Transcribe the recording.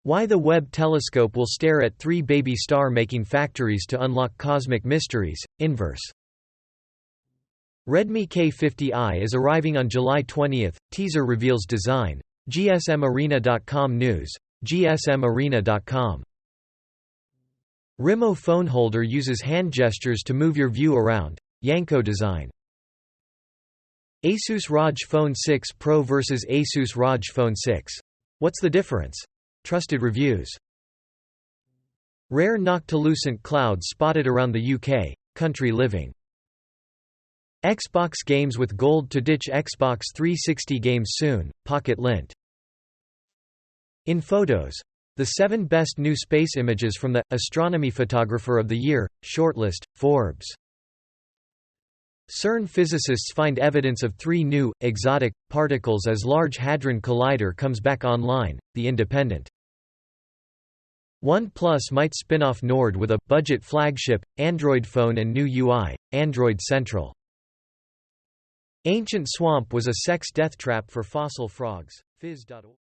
Why the Webb telescope will stare at 3 baby star-making factories to unlock cosmic mysteries. Inverse. Redmi K50i is arriving on July 20. Teaser reveals design. GSMArena.com news. GSMArena.com. Rimo phone holder uses hand gestures to move your view around. Yanko design. Asus ROG Phone 6 Pro vs Asus ROG Phone 6. What's the difference? Trusted reviews. Rare noctilucent cloud spotted around the UK. Country living. Xbox games with gold to ditch Xbox 360 games soon. Pocket lint. In photos. The 7 best new space images from the Astronomy Photographer of the Year shortlist. Forbes. CERN physicists find evidence of 3 new, exotic, particles as Large Hadron Collider comes back online. The Independent. OnePlus might spin off Nord with a budget flagship, Android phone and new UI, Android Central. Ancient swamp was a sex death trap for fossil frogs. Phys.org